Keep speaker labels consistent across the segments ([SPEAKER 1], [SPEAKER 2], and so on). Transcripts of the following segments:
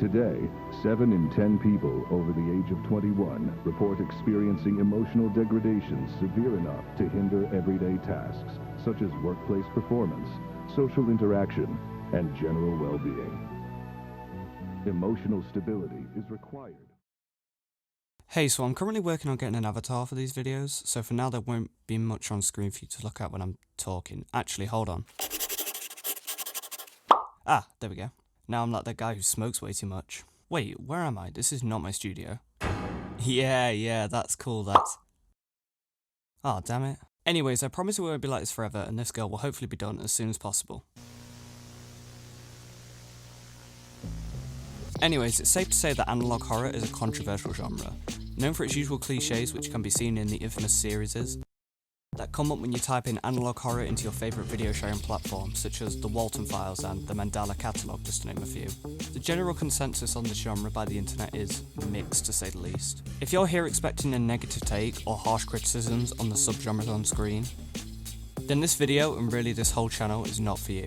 [SPEAKER 1] Today, 7 in 10 people over the age of 21 report experiencing emotional degradation severe enough to hinder everyday tasks, such as workplace performance, social interaction, and general well-being. Emotional stability is required.
[SPEAKER 2] Hey, so I'm currently working on getting an avatar for these videos, so for now there won't be much on screen for you to look at when I'm talking. Actually, hold on. Ah, there we go. Now I'm like that guy who smokes way too much. Wait, where am I? This is not my studio. Yeah, that's cool, that's... Oh, damn it. Anyways, I promise it won't be like this forever, and this girl will hopefully be done as soon as possible. Anyways, it's safe to say that analog horror is a controversial genre, known for its usual cliches which can be seen in the infamous series that come up when you type in analog horror into your favourite video sharing platforms such as the Walten files and the Mandela catalogue, just to name a few. The general consensus on the genre by the internet is mixed, to say the least. If you're here expecting a negative take or harsh criticisms on the subgenres on screen, then this video, and really this whole channel, is not for you.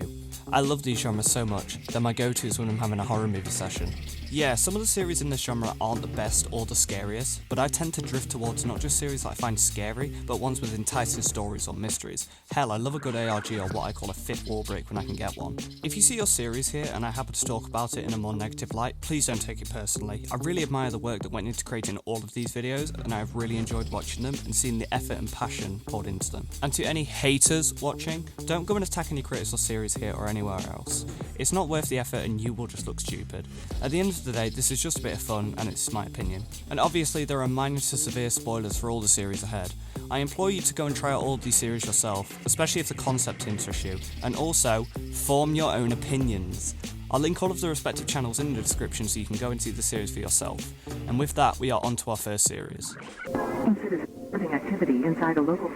[SPEAKER 2] I love these genres so much, they're my go-tos when I'm having a horror movie session. Yeah, some of the series in this genre aren't the best or the scariest, but I tend to drift towards not just series that I find scary, but ones with enticing stories or mysteries. Hell, I love a good ARG or what I call a fifth wall break when I can get one. If you see your series here and I happen to talk about it in a more negative light, please don't take it personally. I really admire the work that went into creating all of these videos, and I've really enjoyed watching them and seeing the effort and passion poured into them. And to any haters watching, don't go and attack any critics or series here or anywhere else. It's not worth the effort and you will just look stupid. At the end of the day, this is just a bit of fun and it's my opinion. And obviously there are minor to severe spoilers for all the series ahead. I implore you to go and try out all of these series yourself, especially if the concept interests you, and also form your own opinions. I'll link all of the respective channels in the description so you can go and see the series for yourself. And with that, we are on to our first series.
[SPEAKER 3] Consider supporting activity inside a local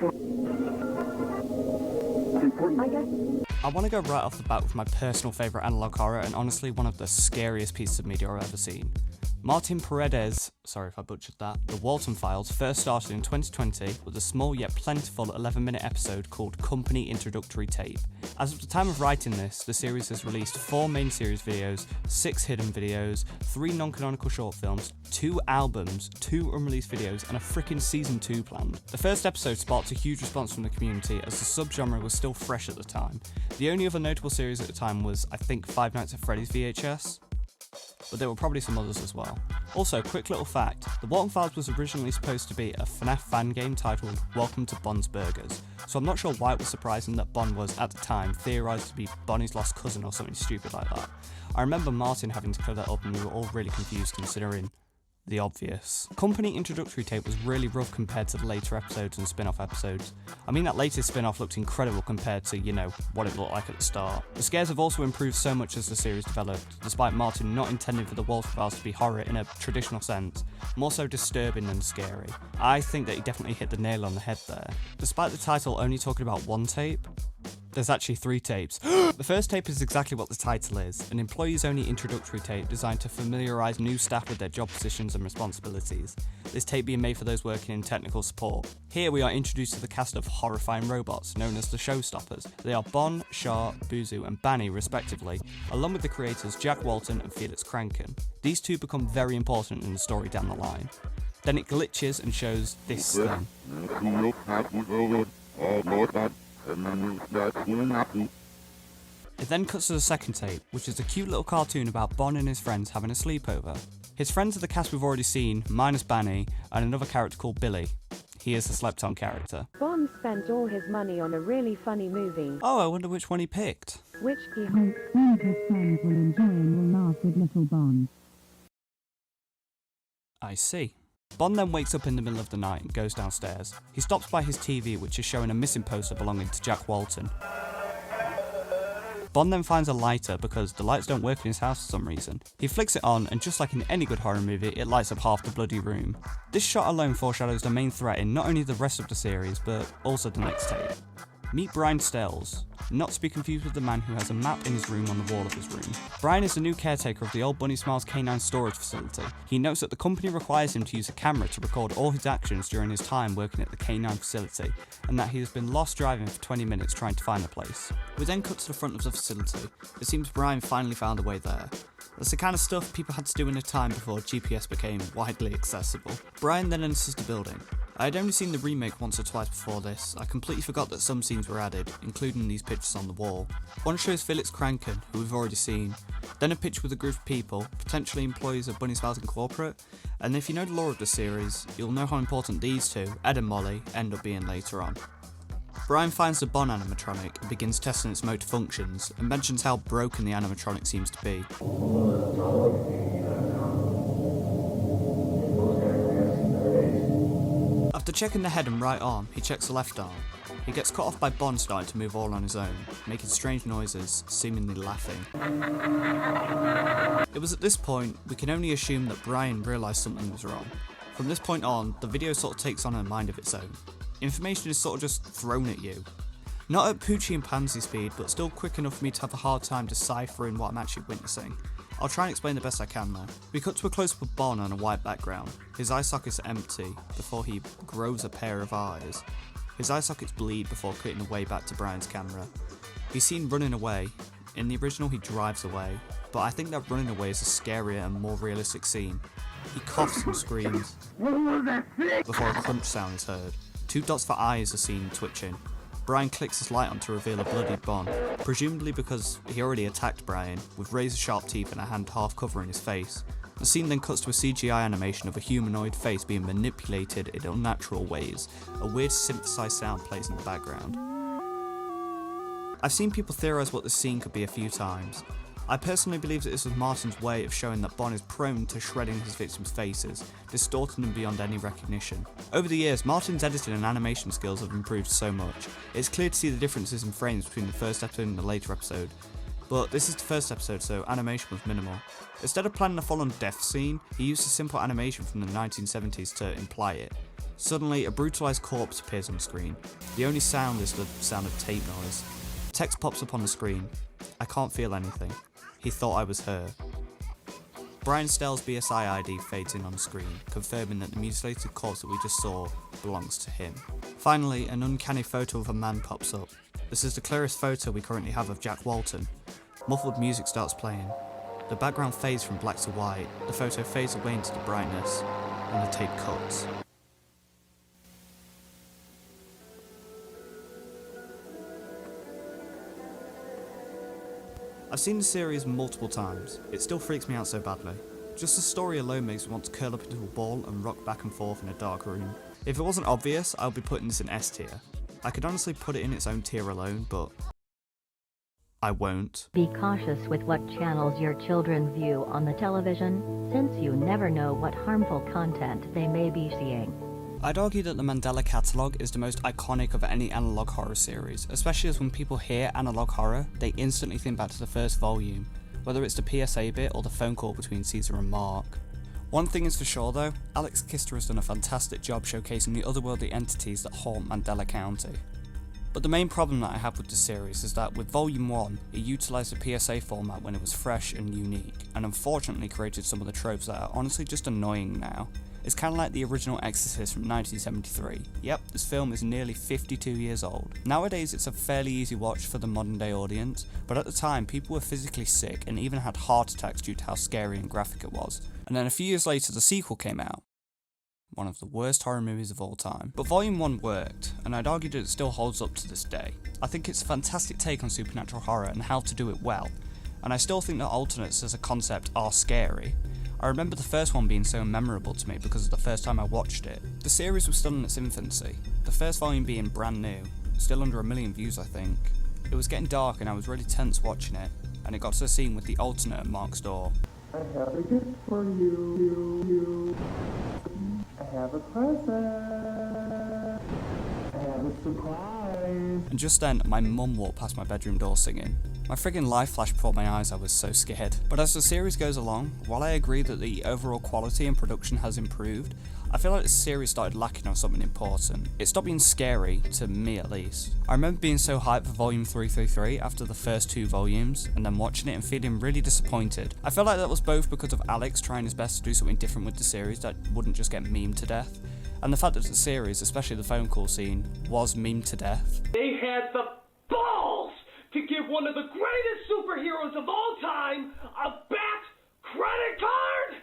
[SPEAKER 2] I want to go right off the bat with my personal favourite analog horror and honestly one of the scariest pieces of media I've ever seen. Martin Paredes, sorry if I butchered that, The Walten Files first started in 2020 with a small yet plentiful 11-minute episode called Company Introductory Tape. As of the time of writing this, the series has released 4 main series videos, 6 hidden videos, 3 non-canonical short films, 2 albums, 2 unreleased videos, and a frickin' season 2 planned. The first episode sparked a huge response from the community as the subgenre was still fresh at the time. The only other notable series at the time was, I think, Five Nights at Freddy's VHS. But there were probably some others as well. Also, quick little fact, The Walten Files was originally supposed to be a FNAF fan game titled Welcome to Bon's Burgers, so I'm not sure why it was surprising that Bon was, at the time, theorised to be Bonnie's lost cousin or something stupid like that. I remember Martin having to clear that up and we were all really confused considering the obvious. Company Introductory Tape was really rough compared to the later episodes and spin-off episodes. I mean, that latest spin-off looked incredible compared to, you know, what it looked like at the start. The scares have also improved so much as the series developed, despite Martin not intending for the Walten Files to be horror in a traditional sense, more so disturbing than scary. I think that he definitely hit the nail on the head there. Despite the title only talking about one tape, there's actually 3 tapes. The first tape is exactly what the title is, an employees-only introductory tape designed to familiarise new staff with their job positions and responsibilities. This tape being made for those working in technical support. Here we are introduced to the cast of horrifying robots, known as the Showstoppers. They are Bon, Shar, Buzu and Banny respectively, along with the creators Jack Walton and Felix Kranken. These 2 become very important in the story down the line. Then it glitches and shows this thing. It then cuts to the second tape, which is a cute little cartoon about Bon and his friends having a sleepover. His friends are the cast we've already seen, minus Banny, and another character called Billy. He is the slept-on character.
[SPEAKER 4] Bon spent all his money on a really funny movie.
[SPEAKER 2] Oh, I wonder which one he picked.
[SPEAKER 4] Which he
[SPEAKER 5] hopes all of his friends will enjoy and will laugh with little Bon.
[SPEAKER 2] I see. Bon then wakes up in the middle of the night and goes downstairs. He stops by his TV, which is showing a missing poster belonging to Jack Walton. Bon then finds a lighter because the lights don't work in his house for some reason. He flicks it on and just like in any good horror movie, it lights up half the bloody room. This shot alone foreshadows the main threat in not only the rest of the series, but also the next tape. Meet Brian Stells, not to be confused with the man who has a map in his room on the wall of his room. Brian is the new caretaker of the old Bunny Smiles canine storage facility. He notes that the company requires him to use a camera to record all his actions during his time working at the canine facility, and that he has been lost driving for 20 minutes trying to find the place. We then cut to the front of the facility. It seems Brian finally found a way there. That's the kind of stuff people had to do in a time before GPS became widely accessible. Brian then enters the building. I had only seen the remake once or twice before this. I completely forgot that some scenes were added, including these pictures on the wall. One shows Felix Kranken, who we've already seen, then a picture with a group of people, potentially employees of Bunny Smiles Incorporate, and if you know the lore of the series, you'll know how important these two, Ed and Molly, end up being later on. Brian finds the Bon animatronic and begins testing its motor functions, and mentions how broken the animatronic seems to be. After checking the head and right arm, he checks the left arm. He gets cut off by Bon starting to move all on his own, making strange noises, seemingly laughing. It was at this point we can only assume that Brian realised something was wrong. From this point on, the video sort of takes on a mind of its own. Information is sort of just thrown at you. Not at Poochie and Pansy speed, but still quick enough for me to have a hard time deciphering what I'm actually witnessing. I'll try and explain the best I can though. We cut to a close-up of Bon on a white background. His eye sockets are empty before he grows a pair of eyes. His eye sockets bleed before cutting away back to Brian's camera. He's seen running away. In the original he drives away, but I think that running away is a scarier and more realistic scene. He coughs and screams before a crunch sound is heard. 2 dots for eyes are seen twitching. Brian clicks his light on to reveal a bloodied Bon, presumably because he already attacked Brian, with razor-sharp teeth and a hand half covering his face. The scene then cuts to a CGI animation of a humanoid face being manipulated in unnatural ways. A weird synthesized sound plays in the background. I've seen people theorise what this scene could be a few times. I personally believe that this was Martin's way of showing that Bon is prone to shredding his victims' faces, distorting them beyond any recognition. Over the years, Martin's editing and animation skills have improved so much. It's clear to see the differences in frames between the first episode and the later episode, but this is the first episode, so animation was minimal. Instead of planning a full-on death scene, he used a simple animation from the 1970s to imply it. Suddenly, a brutalised corpse appears on screen. The only sound is the sound of tape noise. Text pops up on the screen. I can't feel anything. He thought I was her. Brian Stell's BSI ID fades in on screen, confirming that the mutilated corpse that we just saw belongs to him. Finally, an uncanny photo of a man pops up. This is the clearest photo we currently have of Jack Walton. Muffled music starts playing. The background fades from black to white, the photo fades away into the brightness, and the tape cuts. I've seen the series multiple times. It still freaks me out so badly. Just the story alone makes me want to curl up into a ball and rock back and forth in a dark room. If it wasn't obvious, I'll be putting this in S tier. I could honestly put it in its own tier alone, but I won't.
[SPEAKER 6] Be cautious with what channels your children view on the television, since you never know what harmful content they may be seeing.
[SPEAKER 2] I'd argue that the Mandela catalogue is the most iconic of any analog horror series, especially as when people hear analog horror, they instantly think back to the first volume, whether it's the PSA bit or the phone call between Caesar and Mark. One thing is for sure though, Alex Kister has done a fantastic job showcasing the otherworldly entities that haunt Mandela County. But the main problem that I have with the series is that with Volume 1, it utilised the PSA format when it was fresh and unique, and unfortunately created some of the tropes that are honestly just annoying now. It's kind of like the original Exorcist from 1973. Yep, this film is nearly 52 years old. Nowadays it's a fairly easy watch for the modern day audience, but at the time people were physically sick and even had heart attacks due to how scary and graphic it was. And then a few years later the sequel came out. One of the worst horror movies of all time. But Volume 1 worked, and I'd argue that it still holds up to this day. I think it's a fantastic take on supernatural horror and how to do it well, and I still think that alternates as a concept are scary. I remember the first one being so memorable to me because of the first time I watched it. The series was still in its infancy, the first volume being brand new, still under 1 million views I think. It was getting dark and I was really tense watching it, and it got to the scene with the alternate at Mark's door.
[SPEAKER 7] I have a gift for you. I have a present. I have a Surprise!
[SPEAKER 2] And just then, my mum walked past my bedroom door singing. My friggin' life flashed before my eyes, I was so scared. But as the series goes along, while I agree that the overall quality and production has improved, I feel like the series started lacking on something important. It stopped being scary, to me at least. I remember being so hyped for volume 333 after the first 2 volumes, and then watching it and feeling really disappointed. I felt like that was both because of Alex trying his best to do something different with the series that wouldn't just get memed to death, and the fact that the series, especially the phone call scene, was memed to death.
[SPEAKER 8] They had the balls to give one of the greatest superheroes of all time a bat credit card!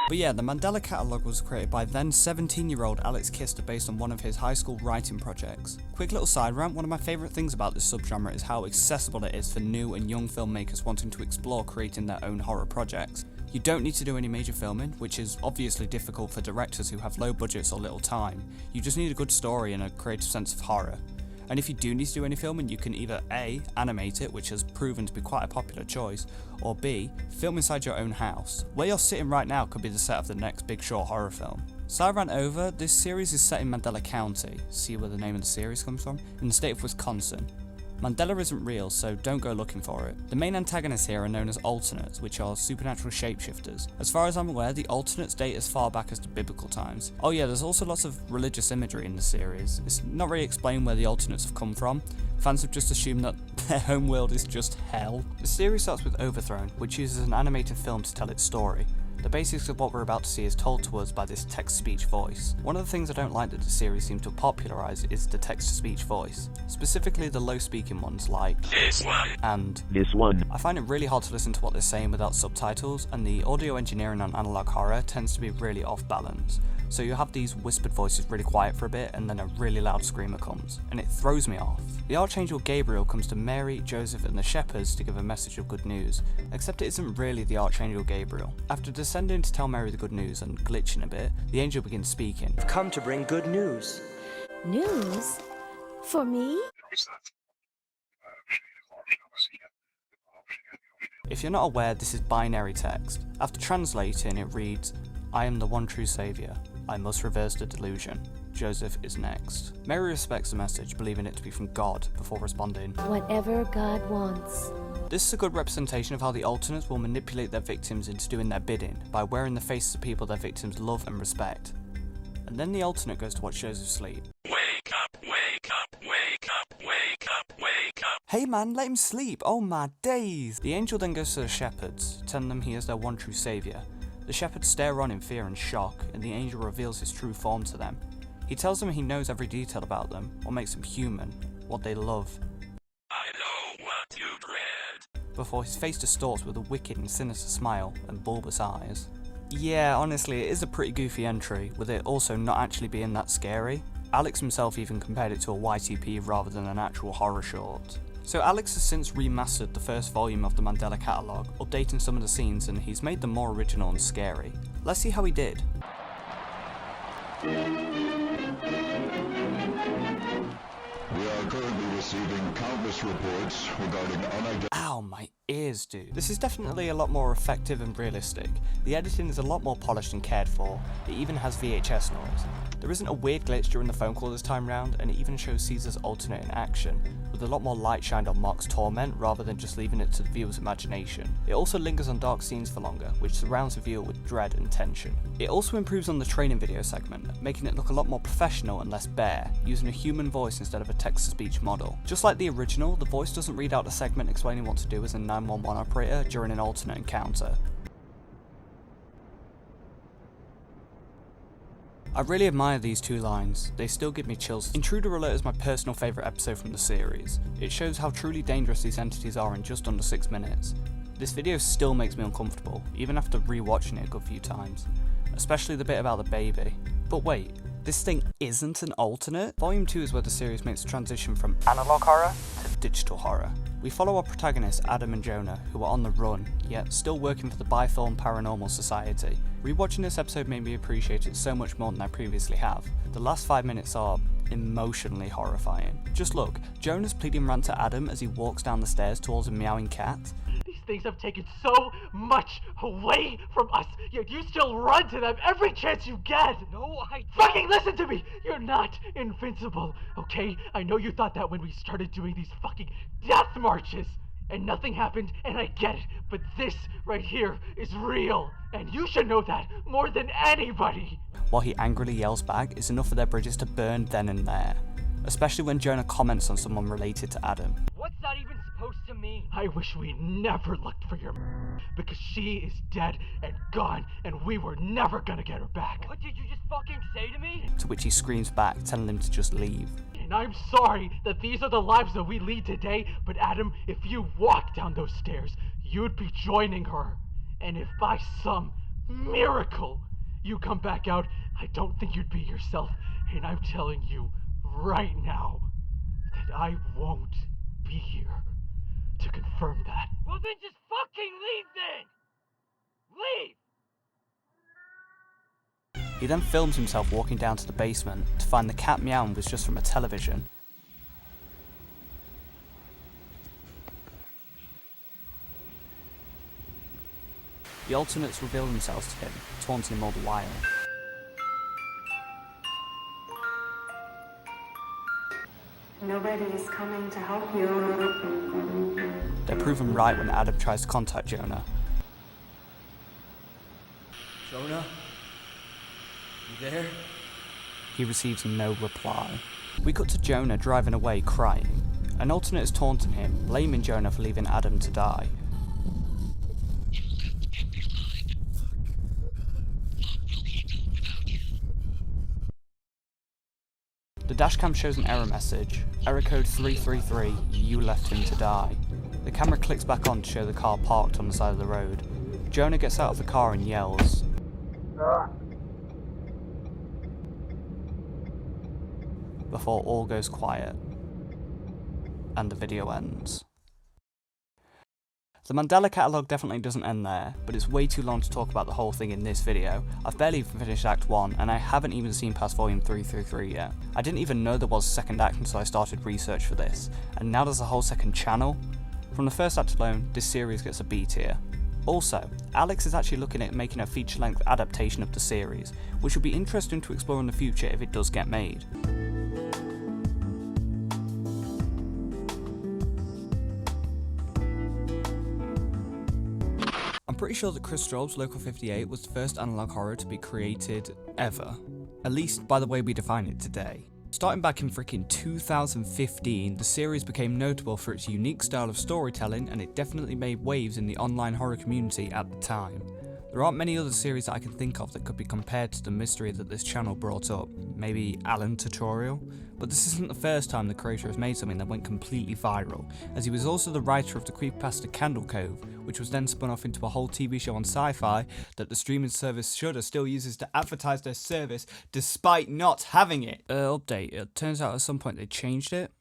[SPEAKER 2] But yeah, the Mandela catalogue was created by then 17-year-old Alex Kister based on one of his high school writing projects. Quick little side rant, one of my favourite things about this subgenre is how accessible it is for new and young filmmakers wanting to explore creating their own horror projects. You don't need to do any major filming, which is obviously difficult for directors who have low budgets or little time. You just need a good story and a creative sense of horror. And if you do need to do any filming, you can either A, animate it, which has proven to be quite a popular choice, or B, film inside your own house. Where you're sitting right now could be the set of the next Big Short horror film. Side rant over, this series is set in Mandela County, see where the name of the series comes from, in the state of Wisconsin. Mandela isn't real, so don't go looking for it. The main antagonists here are known as alternates, which are supernatural shapeshifters. As far as I'm aware, the alternates date as far back as the biblical times. Oh yeah, there's also lots of religious imagery in the series. It's not really explained where the alternates have come from. Fans have just assumed that their home world is just hell. The series starts with Overthrown, which uses an animated film to tell its story. The basics of what we're about to see is told to us by this text-to-speech voice. One of the things I don't like that the series seems to popularise is the text-to-speech voice, specifically the low-speaking ones like this one and this one. I find it really hard to listen to what they're saying without subtitles, and the audio engineering on analog horror tends to be really off balance. So you have these whispered voices really quiet for a bit and then a really loud screamer comes, and it throws me off. The Archangel Gabriel comes to Mary, Joseph and the shepherds to give a message of good news, except it isn't really the Archangel Gabriel. After descending to tell Mary the good news and glitching a bit, the angel begins speaking.
[SPEAKER 9] I've come to bring good news.
[SPEAKER 10] News? For me?
[SPEAKER 2] If you're not aware, this is binary text. After translating, it reads, I am the one true saviour. I must reverse the delusion. Joseph is next. Mary respects the message, believing it to be from God, before responding,
[SPEAKER 10] Whatever God wants.
[SPEAKER 2] This is a good representation of how the alternates will manipulate their victims into doing their bidding, by wearing the faces of people their victims love and respect. And then the alternate goes to watch Joseph sleep.
[SPEAKER 11] Wake up, wake up, wake up, wake up, wake up.
[SPEAKER 2] Hey man, let him sleep, oh my days! The angel then goes to the shepherds, telling them he is their one true saviour. The shepherds stare on in fear and shock, and the angel reveals his true form to them. He tells them he knows every detail about them, what makes them human, what they love.
[SPEAKER 11] I know what you dread.
[SPEAKER 2] Before his face distorts with a wicked and sinister smile and bulbous eyes. Yeah, honestly, it is a pretty goofy entry, with it also not actually being that scary. Alex himself even compared it to a YTP rather than an actual horror short. So Alex has since remastered the first volume of the Mandela catalogue, updating some of the scenes, and he's made them more original and scary. Let's see how he did.
[SPEAKER 1] We are currently receiving countless reports regarding unidentified...
[SPEAKER 2] Ow, my ears, dude. This is definitely a lot more effective and realistic. The editing is a lot more polished and cared for. It even has VHS noise. There isn't a weird glitch during the phone call this time round, and it even shows Caesar's alternate in action, with a lot more light shined on Mark's torment rather than just leaving it to the viewer's imagination. It also lingers on dark scenes for longer, which surrounds the viewer with dread and tension. It also improves on the training video segment, making it look a lot more professional and less bare, using a human voice instead of a text-to-speech model. Just like the original, the voice doesn't read out the segment explaining what to do as a 911 operator during an alternate encounter. I really admire these two lines, they still give me chills. Intruder Alert is my personal favourite episode from the series. It shows how truly dangerous these entities are in just under 6 minutes. This video still makes me uncomfortable, even after rewatching it a good few times. Especially the bit about the baby. But wait, this thing isn't an alternate? Volume 2 is where the series makes the transition from analog horror to digital horror. We follow our protagonists Adam and Jonah, who are on the run, yet still working for the Bythorn Paranormal Society. Rewatching this episode made me appreciate it so much more than I previously have. The last 5 minutes are emotionally horrifying. Just look, Jonah's pleading rant to Adam as he walks down the stairs towards a meowing cat.
[SPEAKER 8] These
[SPEAKER 12] things have taken so much away from us, yet you still run to them every chance you get.
[SPEAKER 13] No, I
[SPEAKER 12] fucking listen to me. You're not invincible, okay? I know you thought that when we started doing these fucking death marches. And nothing happened, and I get it, but this right here is real, and you should know that more than anybody.
[SPEAKER 2] While he angrily yells back, it's enough for their bridges to burn then and there, especially when Jonah comments on someone related to Adam.
[SPEAKER 13] What's that even supposed to mean?
[SPEAKER 12] I wish we never looked for your because she is dead and gone, and we were never gonna get her back.
[SPEAKER 13] What did you just fucking say to me?
[SPEAKER 2] To which he screams back, telling him to just leave.
[SPEAKER 12] And I'm sorry that these are the lives that we lead today, but Adam, if you walk down those stairs, you'd be joining her. And if by some miracle you come back out, I don't think you'd be yourself. And I'm telling you right now that I won't be here to confirm that.
[SPEAKER 13] Well then just fucking leave then! Leave!
[SPEAKER 2] He then films himself walking down to the basement to find the cat meowing was just from a television. The alternates reveal themselves to him, taunting him all the while.
[SPEAKER 3] Nobody is coming to help you.
[SPEAKER 2] They're proven right when Adam tries to contact Jonah.
[SPEAKER 13] Jonah? You there?
[SPEAKER 2] He receives no reply. We cut to Jonah driving away crying. An alternate is taunting him, blaming Jonah for leaving Adam to die. The dashcam shows an error message. Error code 333, you left him to die. The camera clicks back on to show the car parked on the side of the road. Jonah gets out of the car and yells. Before all goes quiet, and the video ends. The Mandela catalogue definitely doesn't end there, but it's way too long to talk about the whole thing in this video. I've barely even finished Act 1, and I haven't even seen past Volume 333 yet. I didn't even know there was a second act until I started research for this, and now there's a whole second channel. From the first act alone, this series gets a B tier. Also, Alex is actually looking at making a feature-length adaptation of the series, which will be interesting to explore in the future if it does get made. I'm pretty sure that Chris Straub's Local 58 was the first analog horror to be created ever, at least by the way we define it today. Starting back in freaking 2015, the series became notable for its unique style of storytelling, and it definitely made waves in the online horror community at the time. There aren't many other series that I can think of that could be compared to the mystery that this channel brought up, maybe Alan Tutorial, but this isn't the first time the creator has made something that went completely viral, as he was also the writer of the creepypasta Candle Cove, which was then spun off into a whole TV show on Sci-Fi that the streaming service Shudder still uses to advertise their service despite not having it. Update, it turns out at some point they changed it.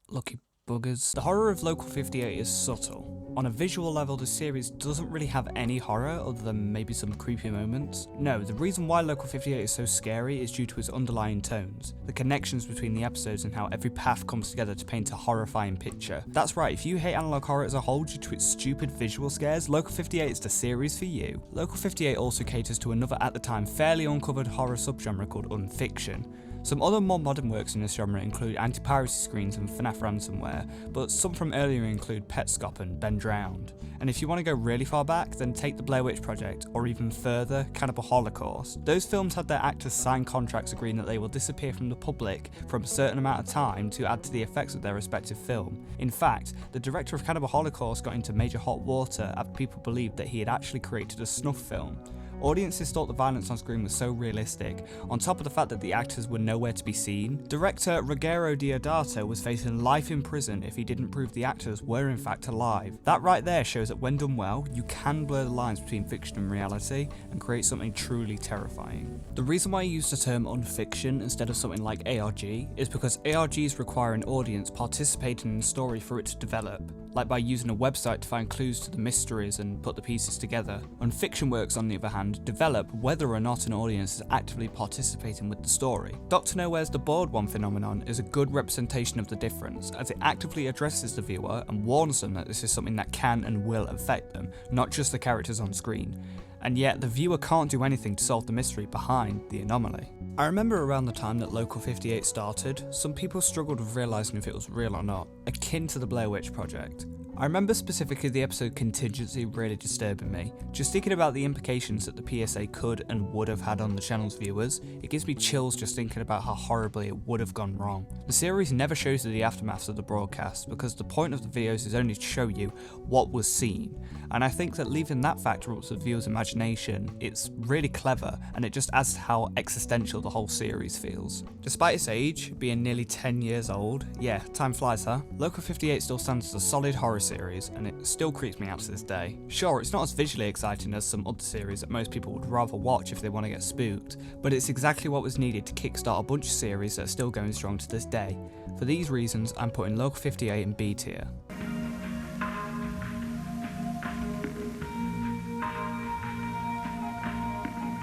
[SPEAKER 2] Lucky buggers. The horror of Local 58 is subtle. On a visual level, the series doesn't really have any horror other than maybe some creepy moments. No, the reason why Local 58 is so scary is due to its underlying tones, the connections between the episodes and how every path comes together to paint a horrifying picture. That's right, if you hate analog horror as a whole due to its stupid visual scares, Local 58 is the series for you. Local 58 also caters to another at the time fairly uncovered horror subgenre called unfiction. Some other more modern works in this genre include anti-piracy screens and FNAF ransomware, but some from earlier include Petscop and Ben Drowned. And if you want to go really far back, then take the Blair Witch Project, or even further, Cannibal Holocaust. Those films had their actors sign contracts agreeing that they will disappear from the public for a certain amount of time to add to the effects of their respective film. In fact, the director of Cannibal Holocaust got into major hot water after people believed that he had actually created a snuff film. Audiences thought the violence on screen was so realistic, on top of the fact that the actors were nowhere to be seen. Director Ruggero Deodato was facing life in prison if he didn't prove the actors were in fact alive. That right there shows that when done well, you can blur the lines between fiction and reality and create something truly terrifying. The reason why I use the term unfiction instead of something like ARG is because ARGs require an audience participating in the story for it to develop. like by using a website to find clues to the mysteries and put the pieces together. And fiction works, on the other hand, develop whether or not an audience is actively participating with the story. Dr. Nowhere's The Bored One phenomenon is a good representation of the difference, as it actively addresses the viewer and warns them that this is something that can and will affect them, not just the characters on screen. And yet the viewer can't do anything to solve the mystery behind the anomaly. I remember around the time that Local 58 started, some people struggled with realising if it was real or not, akin to the Blair Witch Project. I remember specifically the episode Contingency really disturbing me. Just thinking about the implications that the PSA could and would have had on the channel's viewers, it gives me chills just thinking about how horribly it would have gone wrong. The series never shows you the aftermaths of the broadcast, because the point of the videos is only to show you what was seen, and I think that leaving that factor up to the viewer's imagination, it's really clever, and it just adds to how existential the whole series feels. Despite its age, being nearly 10 years old, yeah, time flies, huh? Local 58 still stands as a solid horror series, and it still creeps me out to this day. Sure, it's not as visually exciting as some other series that most people would rather watch if they want to get spooked, but it's exactly what was needed to kickstart a bunch of series that are still going strong to this day. For these reasons, I'm putting Local 58 in B tier.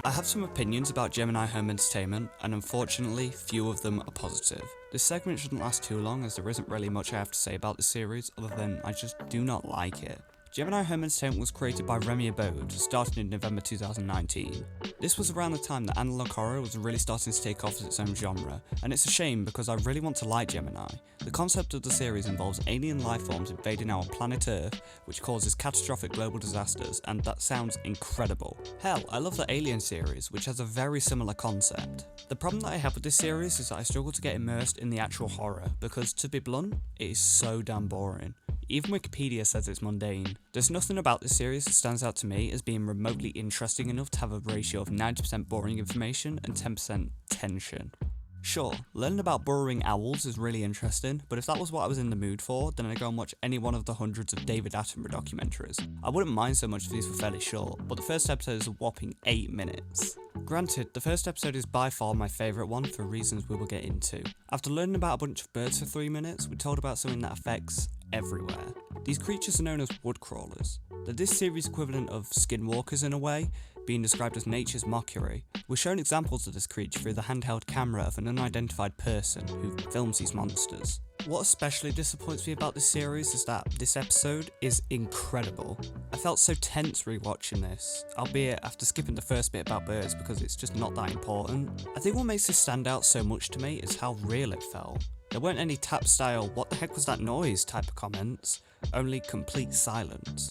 [SPEAKER 2] I have some opinions about Gemini Home Entertainment, and unfortunately, few of them are positive. This segment shouldn't last too long, as there isn't really much I have to say about the series, other than I just do not like it. Gemini Home Entertainment was created by Remy Abode, starting in November 2019. This was around the time that analog horror was really starting to take off as its own genre, and it's a shame because I really want to like Gemini. The concept of the series involves alien life forms invading our planet Earth, which causes catastrophic global disasters, and that sounds incredible. Hell, I love the Alien series, which has a very similar concept. The problem that I have with this series is that I struggle to get immersed in the actual horror, because to be blunt, it is so damn boring. Even Wikipedia says it's mundane. There's nothing about this series that stands out to me as being remotely interesting enough to have a ratio of 90% boring information and 10% tension. Sure, learning about burrowing owls is really interesting, but if that was what I was in the mood for, then I'd go and watch any one of the hundreds of David Attenborough documentaries. I wouldn't mind so much if these were fairly short, but the first episode is a whopping 8 minutes. Granted, the first episode is by far my favourite one for reasons we will get into. After learning about a bunch of birds for 3 minutes, we're told about something that affects everywhere. These creatures are known as woodcrawlers. They're this series' equivalent of skinwalkers in a way, being described as nature's mockery. We're shown examples of this creature through the handheld camera of an unidentified person who films these monsters. What especially disappoints me about this series is that this episode is incredible. I felt so tense rewatching this, albeit after skipping the first bit about birds because it's just not that important. I think what makes this stand out so much to me is how real it felt. There weren't any tap style, "what the heck was that noise" type of comments, only complete silence.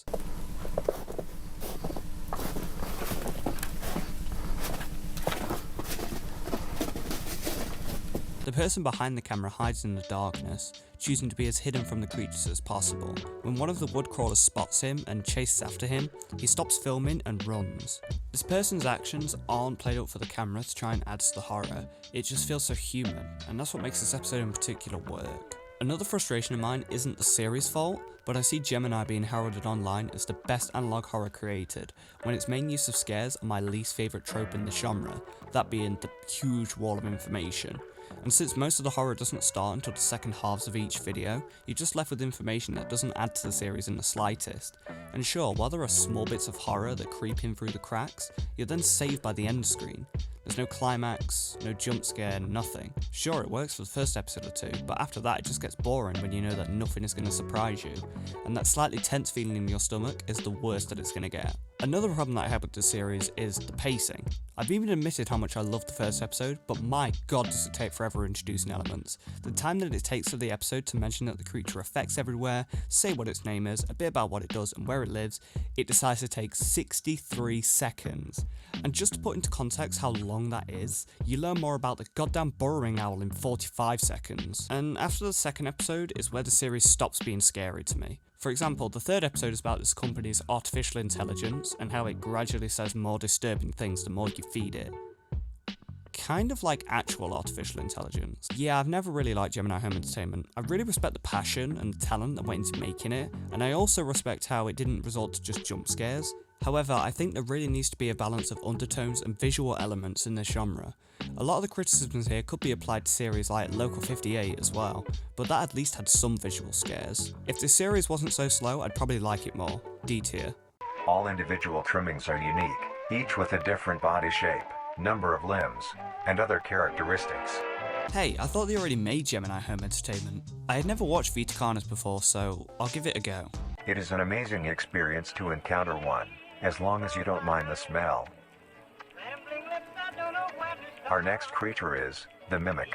[SPEAKER 2] The person behind the camera hides in the darkness, choosing to be as hidden from the creatures as possible. When one of the woodcrawlers spots him and chases after him, he stops filming and runs. This person's actions aren't played up for the camera to try and add to the horror, it just feels so human, and that's what makes this episode in particular work. Another frustration of mine isn't the series' fault, but I see Gemini being heralded online as the best analog horror created, when its main use of scares are my least favourite trope in the genre, that being the huge wall of information. And since most of the horror doesn't start until the second halves of each video, you're just left with information that doesn't add to the series in the slightest. And sure, while there are small bits of horror that creep in through the cracks, you're then saved by the end screen. There's no climax, no jump scare, nothing. Sure, it works for the first episode or two, but after that it just gets boring when you know that nothing is going to surprise you, and that slightly tense feeling in your stomach is the worst that it's going to get. Another problem that I have with this series is the pacing. I've even admitted how much I loved the first episode, but my god does it take forever introducing elements. The time that it takes for the episode to mention that the creature affects everywhere, say what its name is, a bit about what it does and where it lives, it decides to take 63 seconds. And just to put into context how long that is, you learn more about the goddamn burrowing owl in 45 seconds. And after the second episode is where the series stops being scary to me. For example, the third episode is about this company's artificial intelligence and how it gradually says more disturbing things the more you feed it. kind of like actual artificial intelligence. Yeah, I've never really liked Gemini Home Entertainment. I really respect the passion and the talent that went into making it, and I also respect how it didn't resort to just jump scares. However, I think there really needs to be a balance of undertones and visual elements in this genre. A lot of the criticisms here could be applied to series like Local 58 as well, but that at least had some visual scares. If this series wasn't so slow, I'd probably like it more. D tier.
[SPEAKER 14] All individual trimmings are unique, each with a different body shape, number of limbs, and other characteristics.
[SPEAKER 2] Hey, I thought they already made Gemini Home Entertainment. I had never watched Vita Carnes before, so I'll give it a go.
[SPEAKER 14] It is an amazing experience to encounter one, as long as you don't mind the smell. Our next creature is the Mimic.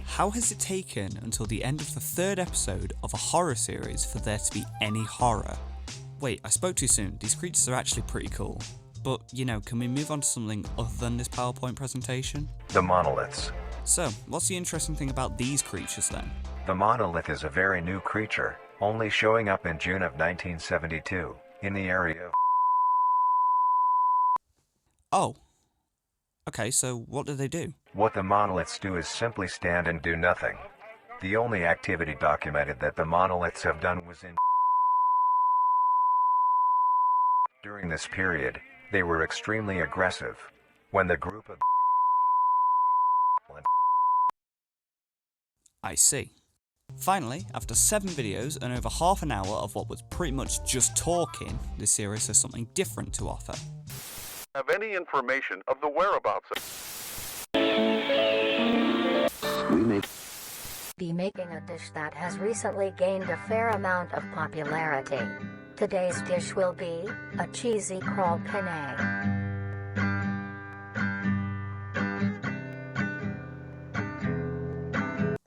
[SPEAKER 2] How has it taken until the end of the 3rd episode of a horror series for there to be any horror? Wait, I spoke too soon. These creatures are actually pretty cool. But, you know, can we move on to something other than this PowerPoint presentation?
[SPEAKER 14] The monoliths.
[SPEAKER 2] So, what's the interesting thing about these creatures then?
[SPEAKER 14] The monolith is a very new creature, only showing up in June of 1972, in the area of...
[SPEAKER 2] Oh. Okay, so what do they do?
[SPEAKER 14] What the monoliths do is simply stand and do nothing. The only activity documented that the monoliths have done was in... During this period, they were extremely aggressive. When the group of...
[SPEAKER 2] I see. Finally, after 7 videos and over half an hour of what was pretty much just talking, this series has something different to offer.
[SPEAKER 15] Have any information of the whereabouts of...
[SPEAKER 6] We may be making a dish that has recently gained a fair amount of popularity. Today's dish will be a cheesy crawl penne.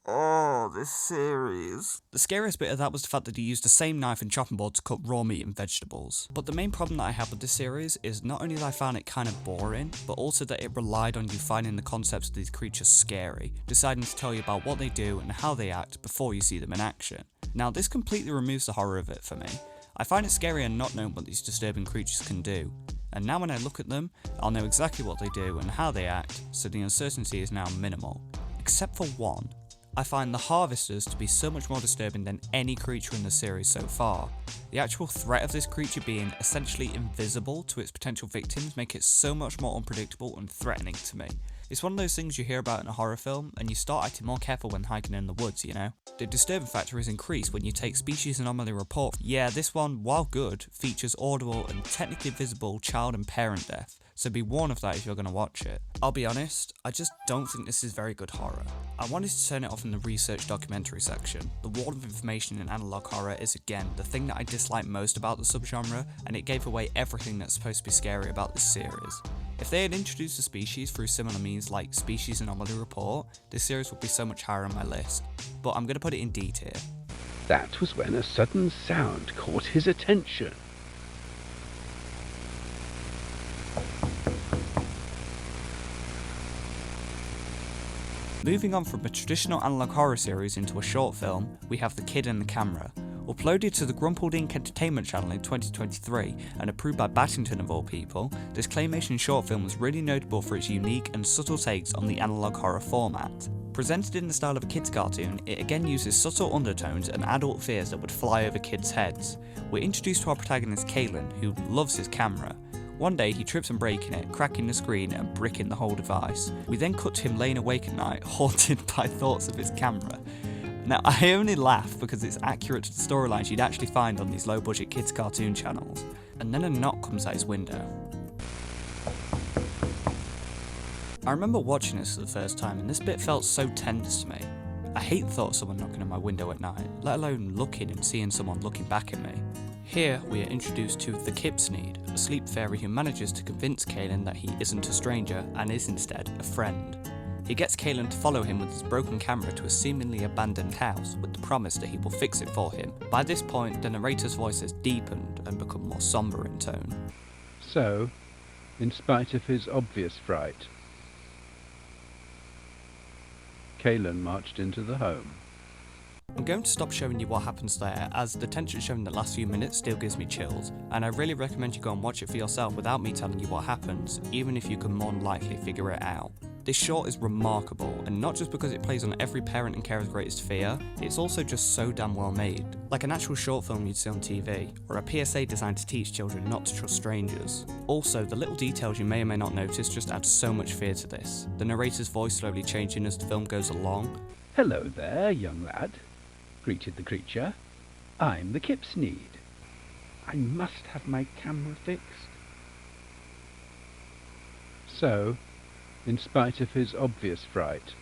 [SPEAKER 2] Oh, this series. The scariest bit of that was the fact that he used the same knife and chopping board to cut raw meat and vegetables. But the main problem that I have with this series is not only that I found it kind of boring, but also that it relied on you finding the concepts of these creatures scary, deciding to tell you about what they do and how they act before you see them in action. Now, this completely removes the horror of it for me. I find it scarier not knowing what these disturbing creatures can do. And now when I look at them, I'll know exactly what they do and how they act, so the uncertainty is now minimal. Except for one. I find the Harvesters to be so much more disturbing than any creature in the series so far. The actual threat of this creature being essentially invisible to its potential victims make it so much more unpredictable and threatening to me. It's one of those things you hear about in a horror film and you start acting more careful when hiking in the woods, you know? The disturbing factor is increased when you take Species Anomaly Report. Yeah, this one, while good, features audible and technically visible child and parent death, so be warned of that if you're going to watch it. I'll be honest, I just don't think this is very good horror. I wanted to turn it off in the research documentary section. The wall of information in analog horror is again the thing that I dislike most about the subgenre, and it gave away everything that's supposed to be scary about this series. If they had introduced a species through similar means like Species Anomaly Report, this series would be so much higher on my list. But I'm going to put it in D tier.
[SPEAKER 16] That was when a sudden sound caught his attention.
[SPEAKER 2] Moving on from a traditional analog horror series into a short film, we have The Kid and the Camera. Uploaded to the Grumpled Inc. Entertainment channel in 2023 and approved by Battington of all people, this claymation short film was really notable for its unique and subtle takes on the analog horror format. Presented in the style of a kids cartoon, it again uses subtle undertones and adult fears that would fly over kids' heads. We're introduced to our protagonist Kalen, who loves his camera. One day he trips and breaking it, cracking the screen and bricking the whole device. We then cut to him laying awake at night, haunted by thoughts of his camera. Now, I only laugh because it's accurate to the storylines you'd actually find on these low-budget kids' cartoon channels. And then a knock comes at his window. I remember watching this for the first time, and this bit felt so tender to me. I hate the thought of someone knocking on my window at night, let alone looking and seeing someone looking back at me. Here, we are introduced to the Kipsneed, a sleep fairy who manages to convince Kalen that he isn't a stranger and is instead a friend. He gets Kalen to follow him with his broken camera to a seemingly abandoned house with the promise that he will fix it for him. By this point, the narrator's voice has deepened and become more somber in tone.
[SPEAKER 16] So, in spite of his obvious fright, Kalen marched into the home.
[SPEAKER 2] I'm going to stop showing you what happens there, as the tension shown in the last few minutes still gives me chills, and I really recommend you go and watch it for yourself without me telling you what happens, even if you can more than likely figure it out. This short is remarkable, and not just because it plays on every parent and carer's greatest fear, it's also just so damn well made. Like an actual short film you'd see on TV, or a PSA designed to teach children not to trust strangers. Also, the little details you may or may not notice just add so much fear to this. The narrator's voice slowly changing as the film goes along.
[SPEAKER 16] "Hello there, young lad," greeted the creature. "I'm the Kipsneed. I must have my camera fixed." So, in spite of his obvious fright,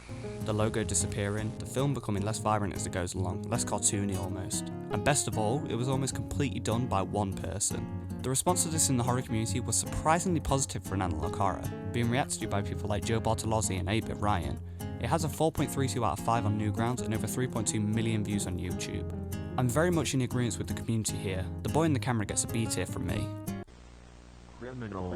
[SPEAKER 2] the logo disappearing, the film becoming less vibrant as it goes along, less cartoony almost. And best of all, it was almost completely done by one person. The response to this in the horror community was surprisingly positive for an analog horror, being reacted to by people like Joe Bartolozzi and 8-Bit Ryan. It has a 4.32 out of 5 on Newgrounds and over 3.2 million views on YouTube. I'm very much in agreement with the community here. The boy in the camera gets a B tier from me.
[SPEAKER 17] Criminal.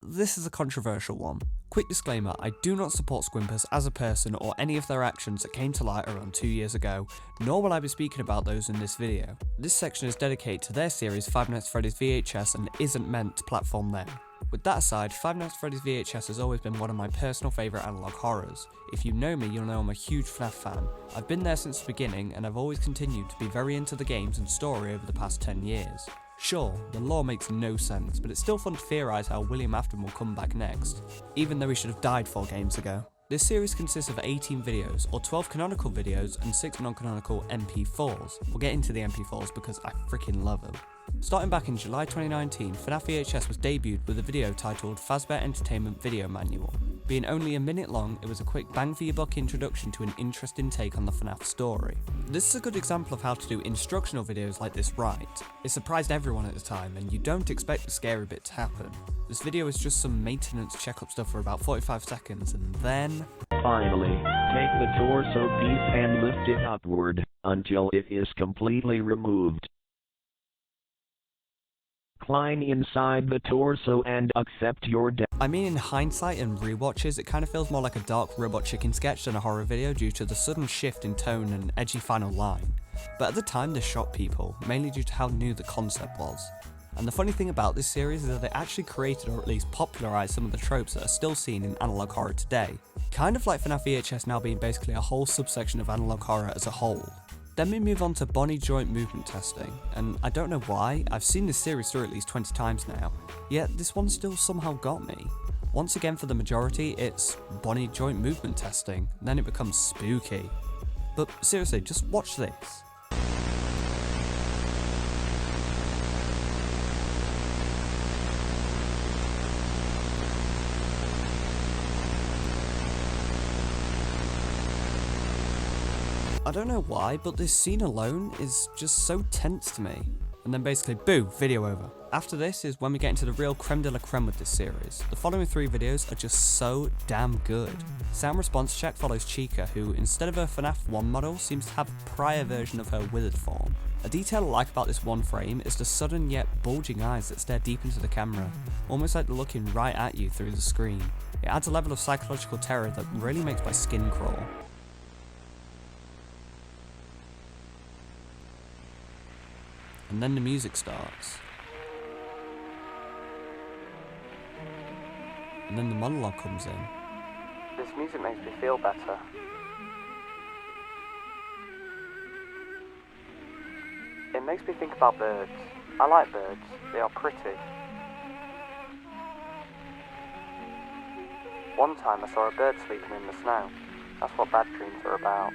[SPEAKER 2] This is a controversial one. Quick disclaimer, I do not support Squimpus as a person or any of their actions that came to light around 2 years ago, nor will I be speaking about those in this video. This section is dedicated to their series Five Nights at Freddy's VHS and isn't meant to platform them. With that aside, Five Nights at Freddy's VHS has always been one of my personal favourite analog horrors. If you know me, you'll know I'm a huge FNAF fan. I've been there since the beginning, and I've always continued to be very into the games and story over the past 10 years. Sure, the lore makes no sense, but it's still fun to theorise how William Afton will come back next, even though he should have died 4 games ago. This series consists of 18 videos, or 12 canonical videos and 6 non-canonical MP4s. We'll get into the MP4s because I freaking love them. Starting back in July 2019, FNAF VHS was debuted with a video titled Fazbear Entertainment Video Manual. Being only a minute long, it was a quick bang for your buck introduction to an interesting take on the FNAF story. This is a good example of how to do instructional videos like this right. It surprised everyone at the time, and you don't expect the scary bit to happen. This video is just some maintenance checkup stuff for about 45 seconds, and then...
[SPEAKER 18] Finally, take the torso piece and lift it upward, until it is completely removed. Climb inside the torso and accept your death.
[SPEAKER 2] I mean, in hindsight and rewatches, it kind of feels more like a dark robot chicken sketch than a horror video due to the sudden shift in tone and edgy final line. But at the time this shocked people, mainly due to how new the concept was. And the funny thing about this series is that they actually created or at least popularised some of the tropes that are still seen in analog horror today. Kind of like FNAF VHS now being basically a whole subsection of analog horror as a whole. Then we move on to bony joint movement testing, and I don't know why, I've seen this series through at least 20 times now, yet this one still somehow got me. Once again for the majority, it's bony joint movement testing, then it becomes spooky. But seriously, just watch this. I don't know why, but this scene alone is just so tense to me. And then basically, boo, video over. After this is when we get into the real creme de la creme with this series. The following 3 videos are just so damn good. Sound Response Check follows Chica, who instead of her FNAF 1 model seems to have a prior version of her withered form. A detail I like about this one frame is the sudden yet bulging eyes that stare deep into the camera, almost like they're looking right at you through the screen. It adds a level of psychological terror that really makes my skin crawl. And then the music starts. And then the monologue comes in.
[SPEAKER 19] This music makes me feel better. It makes me think about birds. I like birds. They are pretty. One time I saw a bird sleeping in the snow. That's what bad dreams are about.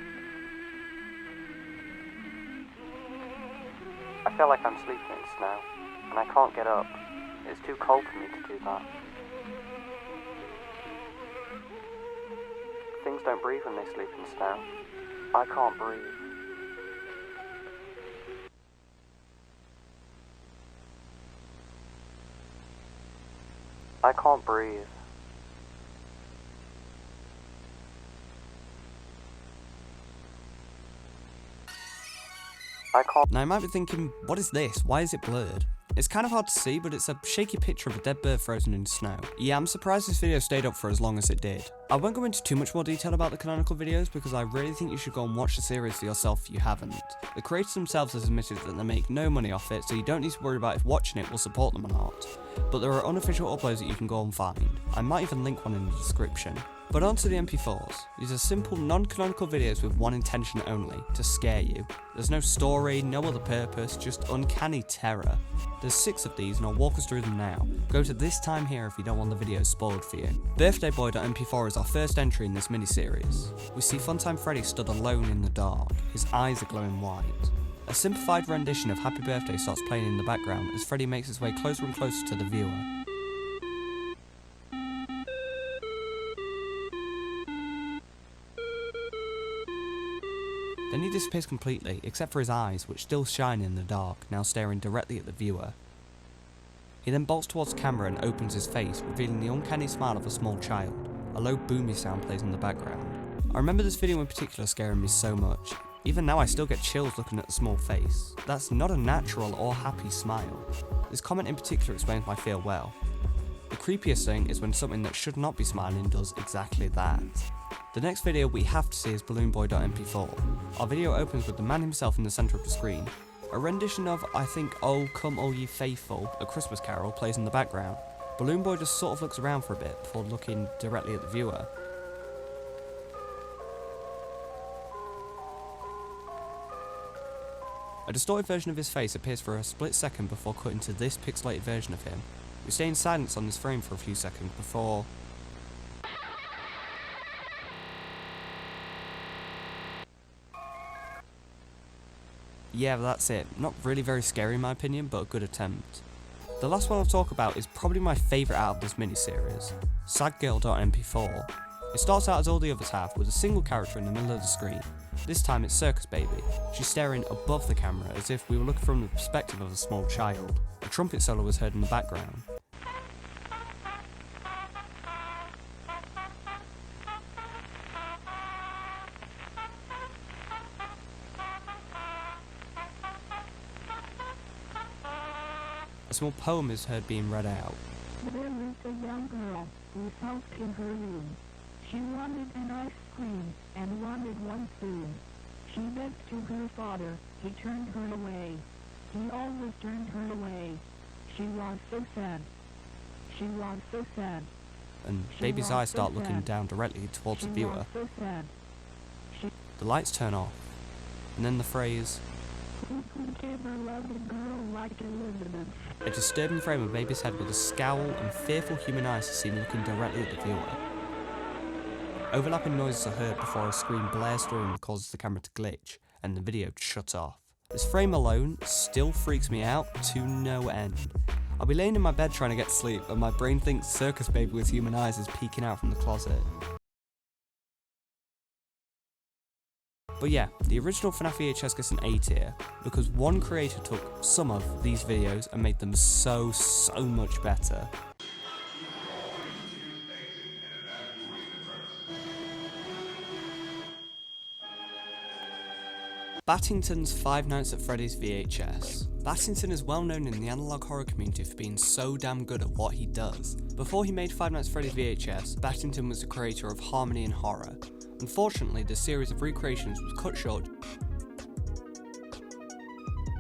[SPEAKER 19] I feel like I'm sleeping in snow, and I can't get up. It's too cold for me to do that. Things don't breathe when they sleep in snow. I can't breathe. I can't breathe.
[SPEAKER 2] Now you might be thinking, what is this? Why is it blurred? It's kind of hard to see, but it's a shaky picture of a dead bird frozen in snow. Yeah, I'm surprised this video stayed up for as long as it did. I won't go into too much more detail about the canonical videos because I really think you should go and watch the series for yourself if you haven't. The creators themselves have admitted that they make no money off it, so you don't need to worry about if watching it will support them or not. But there are unofficial uploads that you can go and find. I might even link one in the description. But on to the MP4s. These are simple, non-canonical videos with one intention only, to scare you. There's no story, no other purpose, just uncanny terror. There's 6 of these and I'll walk us through them now. Go to this time here if you don't want the videos spoiled for you. BirthdayBoy.mp4 is our first entry in this mini-series. We see Funtime Freddy stood alone in the dark, his eyes are glowing white. A simplified rendition of Happy Birthday starts playing in the background as Freddy makes his way closer and closer to the viewer. Then he disappears completely, except for his eyes, which still shine in the dark, now staring directly at the viewer. He then bolts towards the camera and opens his face, revealing the uncanny smile of a small child. A low boomy sound plays in the background. I remember this video in particular scaring me so much. Even now I still get chills looking at the small face. That's not a natural or happy smile. This comment in particular explains my fear well. The creepiest thing is when something that should not be smiling does exactly that. The next video we have to see is balloonboy.mp4. Our video opens with the man himself in the centre of the screen. A rendition of, I think, Oh Come All Ye Faithful, A Christmas Carol, plays in the background. Balloon Boy just sort of looks around for a bit before looking directly at the viewer. A distorted version of his face appears for a split second before cutting to this pixelated version of him. We stay in silence on this frame for a few seconds before... Yeah, that's it. Not really very scary in my opinion, but a good attempt. The last one I'll talk about is probably my favourite out of this mini-series, sadgirl.mp4. It starts out as all the others have, with a single character in the middle of the screen. This time it's Circus Baby. She's staring above the camera as if we were looking from the perspective of a small child. A trumpet solo was heard in the background. A small poem is heard being read out.
[SPEAKER 5] There is a young girl who sulked in her room. She wanted an ice cream and wanted one soon. She begged to her father, he turned her away. He always turned her away. She was so sad. She was so sad.
[SPEAKER 2] And Baby's eyes start looking down directly towards the viewer. The lights turn off. And then the phrase,
[SPEAKER 5] "Who could ever love a girl like Elizabeth?"
[SPEAKER 2] A disturbing frame of Baby's head with a scowl and fearful human eyes are seen looking directly at the viewer. Overlapping noises are heard before a scream blares through and causes the camera to glitch, and the video shuts off. This frame alone still freaks me out to no end. I'll be laying in my bed trying to get to sleep, and my brain thinks Circus Baby with human eyes is peeking out from the closet. But yeah, the original FNAF VHS gets an A tier, because one creator took some of these videos and made them so much better. Battington's Five Nights at Freddy's VHS. Battington is well known in the analog horror community for being so damn good at what he does. Before he made Five Nights at Freddy's VHS, Battington was the creator of Harmony and Horror. Unfortunately, the series of recreations was cut short.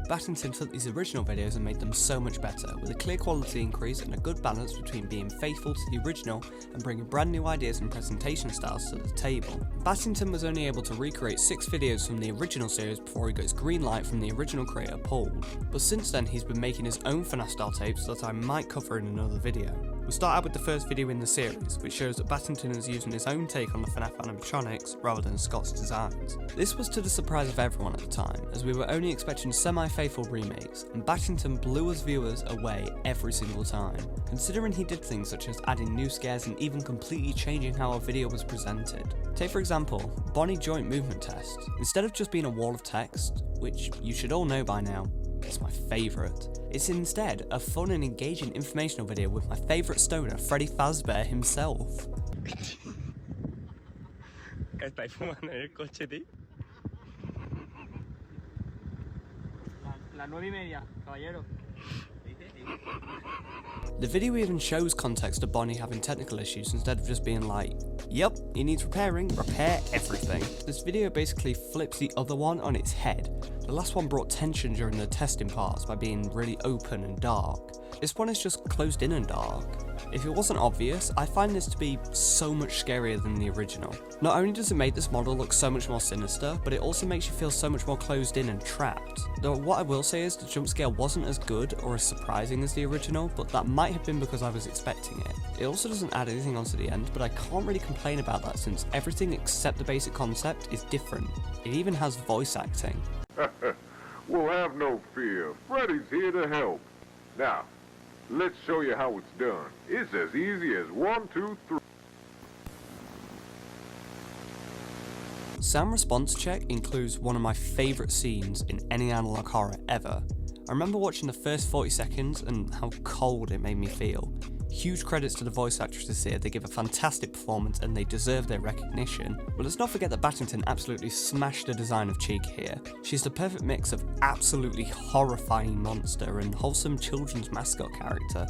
[SPEAKER 2] Battington took these original videos and made them so much better, with a clear quality increase and a good balance between being faithful to the original and bringing brand new ideas and presentation styles to the table. Battington was only able to recreate 6 videos from the original series before he got his green light from the original creator Paul, but since then he's been making his own FNAF style tapes that I might cover in another video. We start out with the first video in the series, which shows that Battington is using his own take on the FNAF animatronics rather than Scott's designs. This was to the surprise of everyone at the time, as we were only expecting semi-faithful remakes, and Battington blew us viewers away every single time, considering he did things such as adding new scares and even completely changing how our video was presented. Take for example, Bonnie Joint Movement Test. Instead of just being a wall of text, which you should all know by now, it's my favourite. It's instead a fun and engaging informational video with my favourite stoner, Freddy Fazbear himself.
[SPEAKER 20] ¿Qué estáis fumando en el coche, tío? Las 9:30, caballero.
[SPEAKER 2] The video even shows context of Bonnie having technical issues instead of just being like, yep, he needs repairing, repair everything. This video basically flips the other one on its head. The last one brought tension during the testing parts by being really open and dark. This one is just closed in and dark. If it wasn't obvious, I find this to be so much scarier than the original. Not only does it make this model look so much more sinister, but it also makes you feel so much more closed in and trapped. Though what I will say is the jump scare wasn't as good or as surprising as the original, but that might have been because I was expecting it. It also doesn't add anything onto the end, but I can't really complain about that since everything except the basic concept is different. It even has voice acting.
[SPEAKER 15] Well, have no fear. Freddy's here to help. Now, let's show you how it's done. It's as easy as 1, 2, 3.
[SPEAKER 2] Sound response check includes one of my favourite scenes in any analog horror ever. I remember watching the first 40 seconds and how cold it made me feel. Huge credits to the voice actresses here, they give a fantastic performance and they deserve their recognition. But let's not forget that Battington absolutely smashed the design of Chica here. She's the perfect mix of absolutely horrifying monster and wholesome children's mascot character,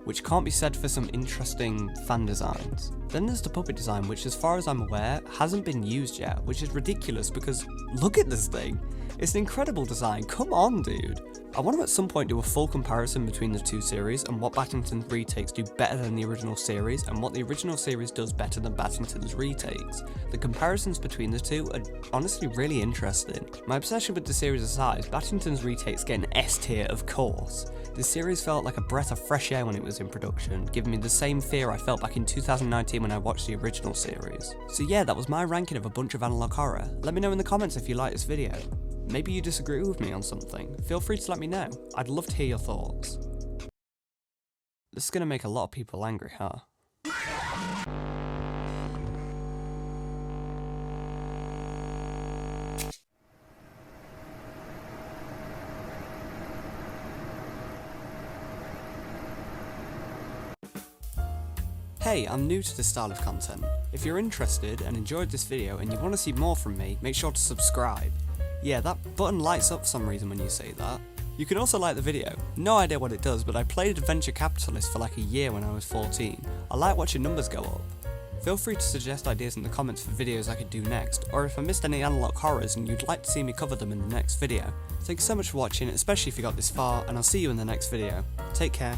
[SPEAKER 2] which can't be said for some interesting fan designs. Then there's the puppet design, which as far as I'm aware, hasn't been used yet, which is ridiculous because look at this thing. It's an incredible design, come on dude. I want to at some point do a full comparison between the two series and what Battington's retakes do better than the original series and what the original series does better than Battington's retakes. The comparisons between the two are honestly really interesting. My obsession with the series aside, Battington's retakes get an S tier of course. The series felt like a breath of fresh air when it was in production, giving me the same fear I felt back in 2019 when I watched the original series. So yeah, that was my ranking of a bunch of analog horror. Let me know in the comments if you like this video. Maybe you disagree with me on something. Feel free to let me know. I'd love to hear your thoughts. This is gonna make a lot of people angry, huh? Hey, I'm new to this style of content. If you're interested and enjoyed this video and you want to see more from me, make sure to subscribe. Yeah, that button lights up for some reason when you say that. You can also like the video. No idea what it does, but I played Adventure Capitalist for like a year when I was 14. I like watching numbers go up. Feel free to suggest ideas in the comments for videos I could do next, or if I missed any analog horrors and you'd like to see me cover them in the next video. Thanks so much for watching, especially if you got this far, and I'll see you in the next video. Take care.